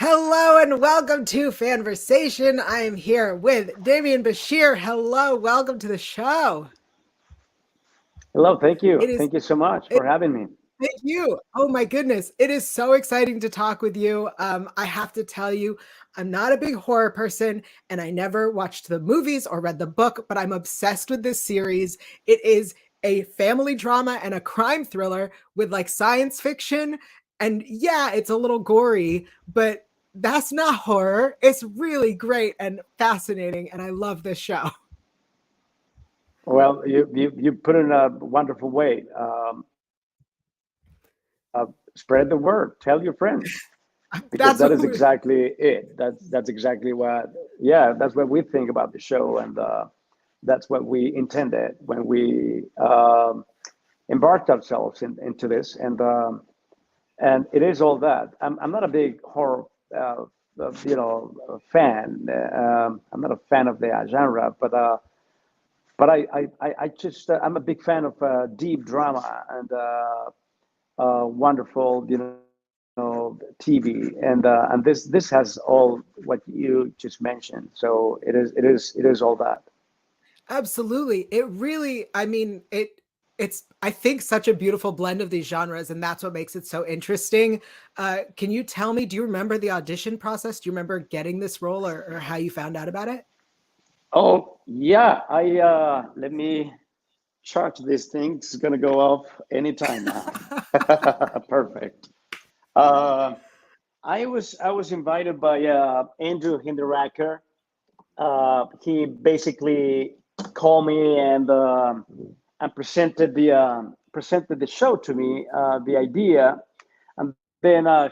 Hello and welcome to Fanversation. I am here with Demián Bichir. Hello, welcome to the show. Hello, thank you. It is Thank you so much it, for having me. thank you. Oh my goodness, it is so exciting to talk with you. I have to tell you, I'm not a big horror person, and I never watched the movies or read the book, but I'm obsessed with this series. It is a family drama and a crime thriller with like science fiction, and yeah, it's a little gory, but that's not horror. It's really great and fascinating, and I love this show. Well, you put it in a wonderful way. Spread the word. Tell your friends because That's that what is exactly it. That's exactly what. Yeah, that's what we think about the show, and that's what we intended when we embarked ourselves into this. And it is all that. I'm not a big horror, fan. I'm not a fan of the genre, but I just I'm a big fan of deep drama and wonderful, TV, and this has all what you just mentioned. So it is all that. Absolutely. It really, I mean, it's I think such a beautiful blend of these genres, and that's what makes it so interesting. Can you tell me, do you remember the audition process? Do you remember getting this role or how you found out about it? Oh yeah, I let me charge this thing. It's gonna go off anytime now. Perfect. Uh, I was invited by Andrew Hinderaker. He basically called me and presented the show to me, the idea, and then I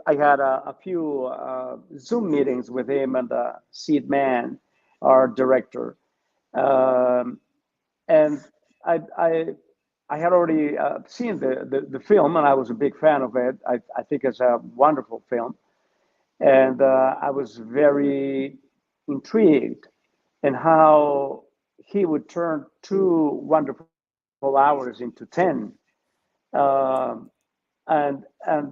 had a few Zoom meetings with him and Seed Man, our director, um, and I I had already seen the film, and I was a big fan of it. I think it's a wonderful film, and I was very intrigued in how he would turn two wonderful hours into 10. Um, and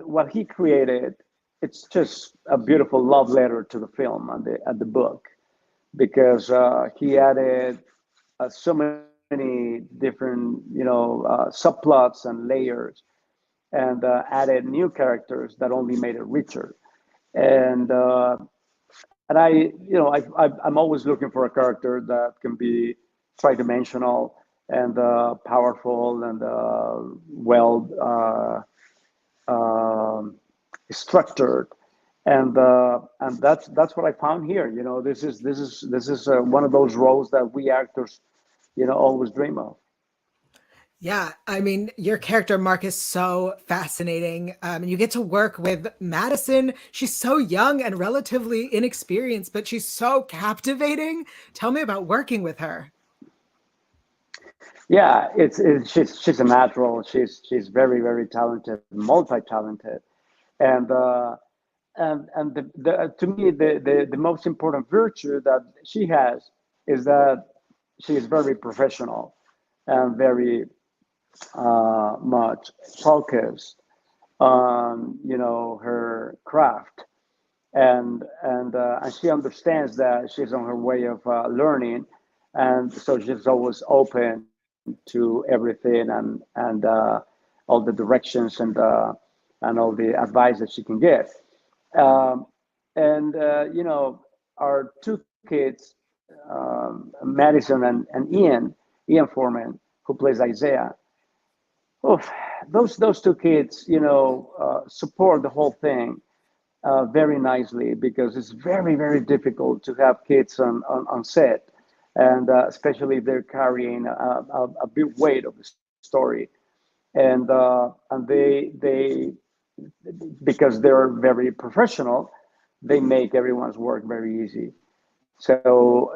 what he created, it's just a beautiful love letter to the film and the book because he added so many different subplots and layers and added new characters that only made it richer. And uh, and I'm always looking for a character that can be tridimensional and powerful and well structured, and that's what I found here. This is one of those roles that we actors, always dream of. Yeah, I mean, your character Mark is so fascinating. And you get to work with Madison. She's so young and relatively inexperienced, but she's so captivating. Tell me about working with her. Yeah, she's a natural. She's very talented, multi-talented, and to me the most important virtue that she has is that she is very professional and very much focused on her craft, and she understands that she's on her way of learning, and so she's always open to everything and all the directions and all the advice that she can get. Um, and our two kids, Madison and Ian Foreman, who plays Isaiah. Oh, those two kids, support the whole thing very nicely because it's very difficult to have kids on set, and especially if they're carrying a big weight of the story, and they because they're very professional, they make everyone's work very easy. So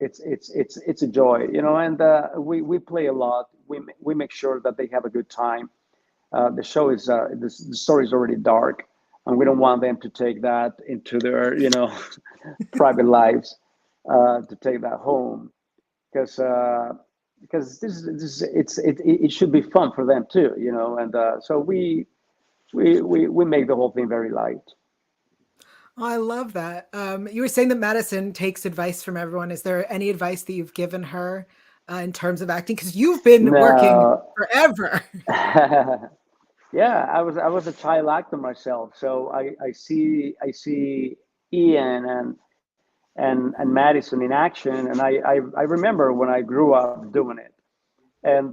it's a joy, and we play a lot. We make sure that they have a good time. The show is the story is already dark, and we don't want them to take that into their private lives, to take that home because because it should be fun for them too, and so we make the whole thing very light. Oh, I love that. You were saying that Madison takes advice from everyone. Is there any advice that you've given her in terms of acting? Because you've been working No. forever. Yeah, I was a child actor myself, so I see Ian and Madison in action, and I remember when I grew up doing it, and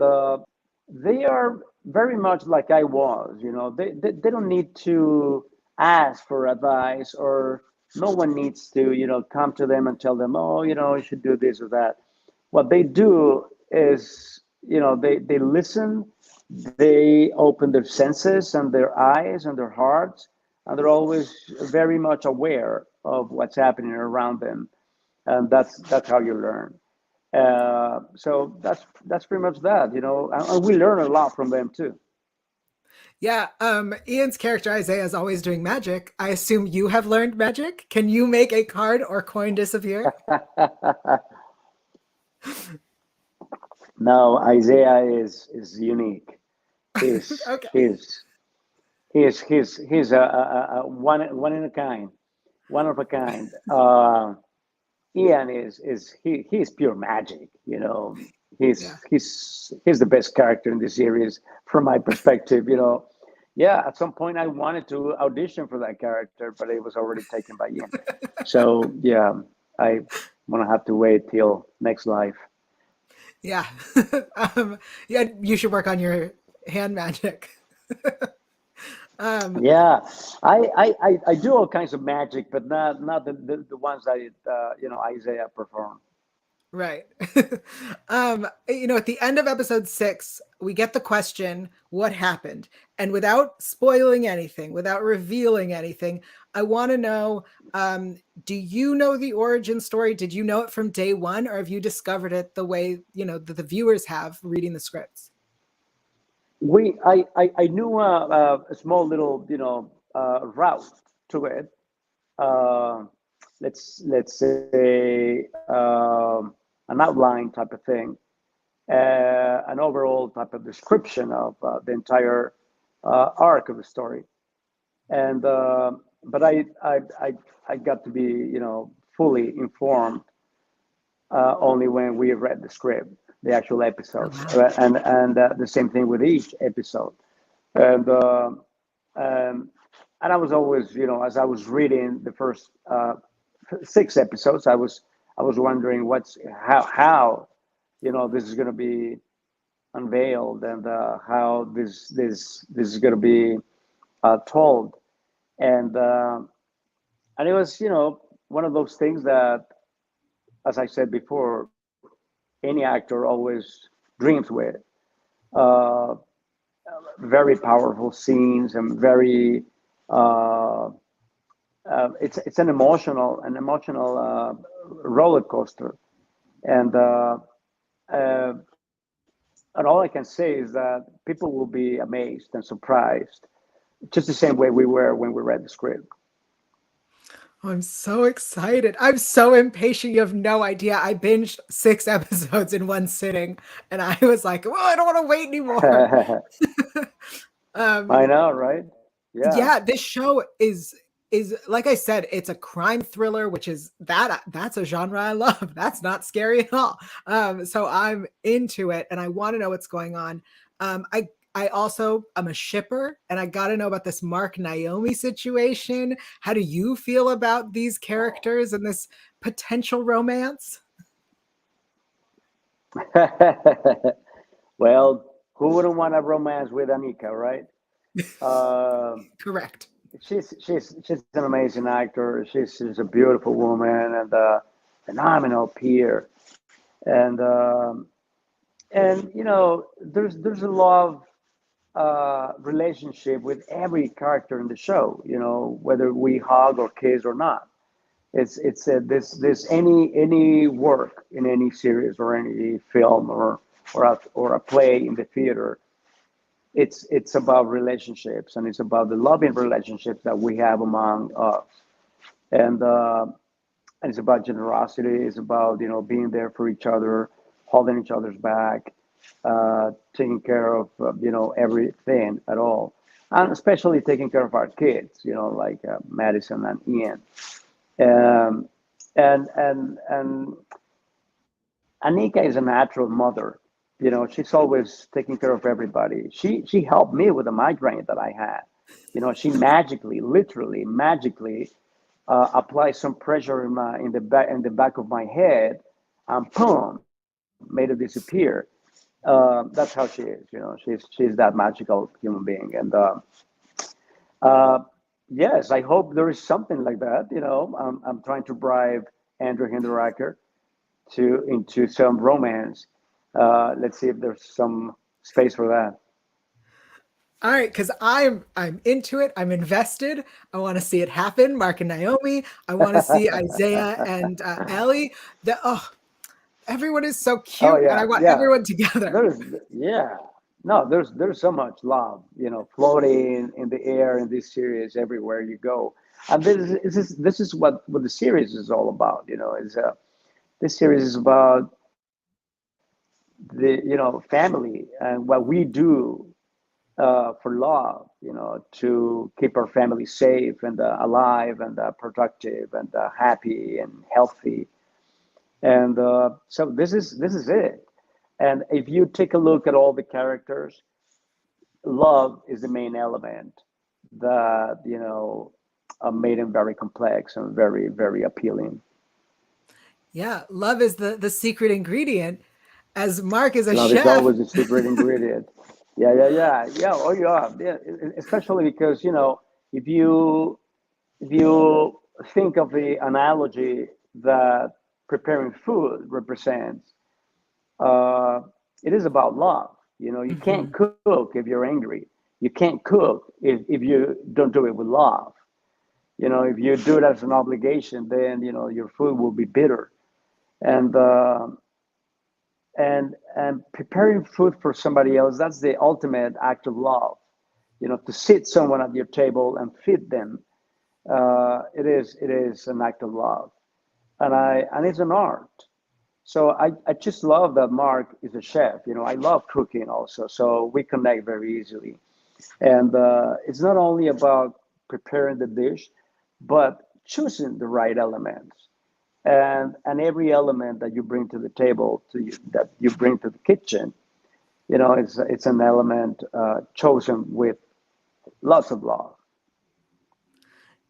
they are very much like I was. They don't need to ask for advice, or no one needs to come to them and tell them, oh, you should do this or that. What they do is, they listen, they open their senses and their eyes and their hearts, and they're always very much aware of what's happening around them, and that's how you learn. So that's pretty much that, and we learn a lot from them too. Yeah, Ian's character Isaiah is always doing magic. I assume you have learned magic. Can you make a card or coin disappear? No, Isaiah is unique. He's Okay. he's he's a one in a kind, one of a kind. Ian he's pure magic. Yeah. He's the best character in the series from my perspective. Yeah, at some point I wanted to audition for that character, but it was already taken by Ian. So yeah, I want to have to wait till next life. Yeah. Yeah, you should work on your hand magic. um, Yeah, I do all kinds of magic, but not the ones that Isaiah performed. right. At the end of episode 6, we get the question, what happened? And without spoiling anything, without revealing anything, I want to know, do you know the origin story? Did you know it from day one, or have you discovered it the way, that the viewers have reading the scripts? I knew a small little route to it. Uh, let's say an outline type of thing, an overall type of description of the entire arc of the story. And but I got to be fully informed only when we read the script, the actual Oh, episodes, wow. and the same thing with each episode. And um, and I was always, as I was reading the first 6 episodes, I was wondering how this is going to be unveiled, and how this is going to be told, and and it was one of those things that, as I said before, any actor always dreams with. Uh, Very powerful scenes, and very it's an emotional roller coaster, and uh, and all I can say is that people will be amazed and surprised, just the same way we were when we read the script. Oh, I'm so excited. I'm so impatient. You have no idea. I binged 6 episodes in one sitting, and I was like, well, I don't want to wait anymore. I um, know, right? Yeah. yeah, this show is like I said, it's a crime thriller, which is that's a genre I love. That's not scary at all. So I'm into it, and I want to know what's going on. I also I'm a shipper, and I got to know about this Mark Naomi situation. How do you feel about these characters and this potential romance? Well, who wouldn't want a romance with Anika, right? Uh, Correct. she's an amazing actor. She's a beautiful woman, and phenomenal peer. And there's a love relationship with every character in the show. Whether we hug or kiss or not. It's this any work in any series or any film or a play in the theater. It's about relationships, and it's about the loving relationships that we have among us, and and it's about generosity. It's about being there for each other, holding each other's back, taking care of everything at all. and especially taking care of our kids, like Madison and Ian. Um, and Anika is a natural mother. She's always taking care of everybody. She helped me with the migraine that I had. She magically, literally, magically applied some pressure in the back of my head, and boom, made it disappear. That's how she is. She's that magical human being. And uh, yes, I hope there is something like that. I'm trying to bribe Andrew Hinderaker to into some romance. Let's see if there's some space for that. All right, because I'm into it. I'm invested. I want to see it happen. Mark and Naomi. I want to see Isaiah and Ellie. Everyone is so Oh cute, and I yeah, want yeah. everyone together. There's yeah. No, there's so much love, floating in the air in this series everywhere you go. And this is what the series is all about. Is this series is about the family and what we do for love, to keep our family safe and alive and productive and happy and healthy. And so this is it. And if you take a look at all the characters, love is the main element that made him very complex and very very appealing. Yeah, love is the secret ingredient. As Mark is a Love is chef, always the secret ingredient. Yeah, yeah, yeah, yeah. Oh, yeah, yeah. Especially because if you if you think of the analogy that preparing food represents, uh, it is about love. You can't Mhm. cook if you're angry. You can't cook if you don't do it with love. If you do it as an obligation, then your food will be bitter. And preparing food for somebody else, that's the ultimate act of love. To sit someone at your table and feed them, it is an act of love, and it's an art. So I just love that Mark is a chef. I love cooking also, so we connect very easily. And it's not only about preparing the dish, but choosing the right elements. And every element that you bring to the table, that you bring to the kitchen, it's an element chosen with lots of love.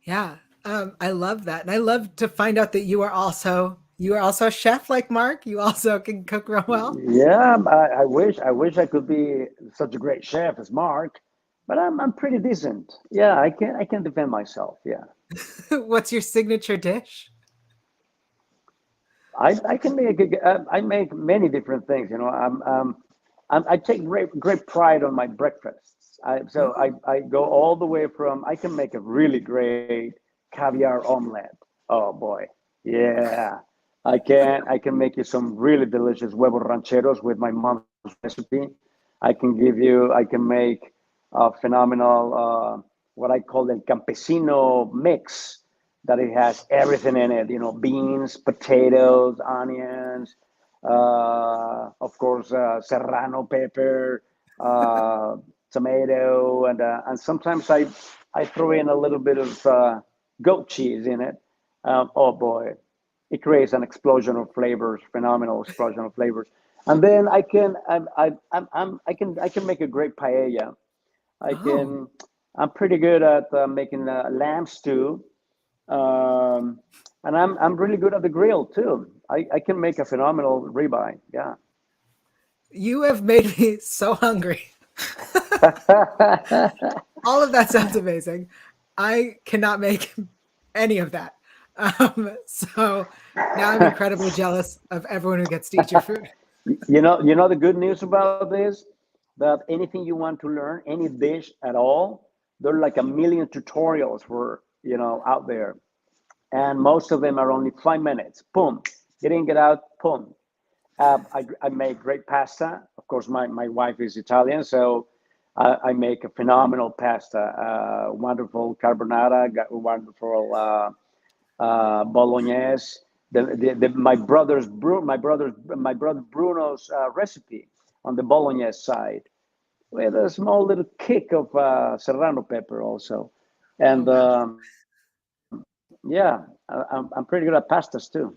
Yeah, I love that, and I love to find out that you are also a chef like Mark. You also can cook real well. Yeah, I wish I could be such a great chef as Mark, but I'm pretty decent. Yeah, I can defend myself. Yeah, What's your signature dish? I can I make many different things. I take great pride on my breakfasts. I go all the way from I can make a really great caviar omelet. Oh boy, yeah. I can make you some really delicious huevos rancheros with my mom's recipe. I can make a phenomenal what I call the campesino mix, that it has everything in it. Beans, potatoes, onions, of course, serrano pepper, uh, tomato, and sometimes I throw in a little bit of goat cheese in it. Oh boy, it creates an explosion of flavors, phenomenal explosion of flavors. And then I can make a great paella. I Oh, can. I'm pretty good at making lamb stew, um, and I'm really good at the grill too. I can make a phenomenal ribeye. Yeah. you have made me so hungry. All of that sounds amazing. I cannot make any of that. So now I'm incredibly jealous of everyone who gets to eat your food. You know the good news about this, that anything you want to learn, any dish at all, there are like a million tutorials for out there, and most of them are only 5 minutes. Boom, get in, get out. Boom. I make great pasta. Of course, my wife is Italian, so I make a phenomenal pasta. Wonderful carbonara, got wonderful bolognese. My brother Bruno's recipe on the bolognese side. with a small little kick of serrano pepper also, Oh and wow. yeah, I'm pretty good at pastas too.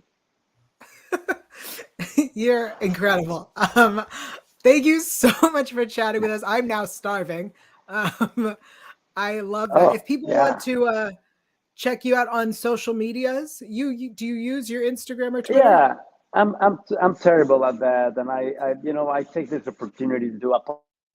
You're incredible. Thank you so much for chatting with us. I'm now starving. Um, I love that. Oh If people want yeah, to check you out on social medias, do you use your Instagram or Twitter? yeah. I'm terrible at that, and I take this opportunity to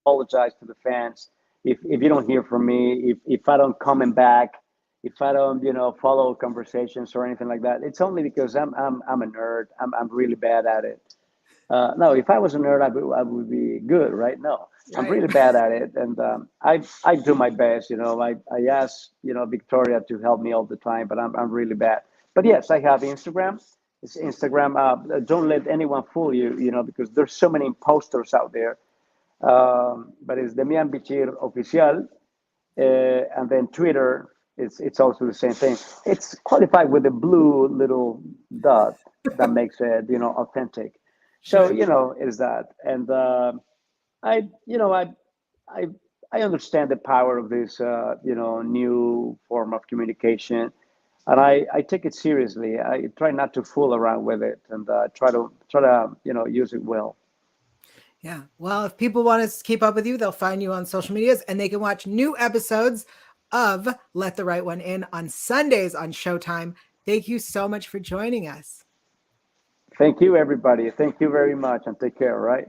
apologize to the fans if you don't hear from me, if I don't comment back, if I don't follow conversations or anything like that. It's only because I'm a nerd. I'm really bad at it. No, if I was a nerd, I would be good, right? No, I'm Right. really bad at it, and I do my best. I ask Victoria to help me all the time, but I'm really bad. But yes, I have Instagram. It's Instagram. Don't let anyone fool you, because there's so many imposters out there. But it's Demián Bichir Oficial, and then Twitter. It's also the same thing. It's qualified with a blue little dot that makes it authentic. So Sure. it is that, and I you know I I understand the power of this new form of communication, and I take it seriously. I try not to fool around with it, and try to use it well. Yeah. Well, if people want to keep up with you, they'll find you on social medias and they can watch new episodes of Let the Right One In on Sundays on Showtime. Thank you so much for joining us. Thank you, everybody. Thank you very much, and take care. All right.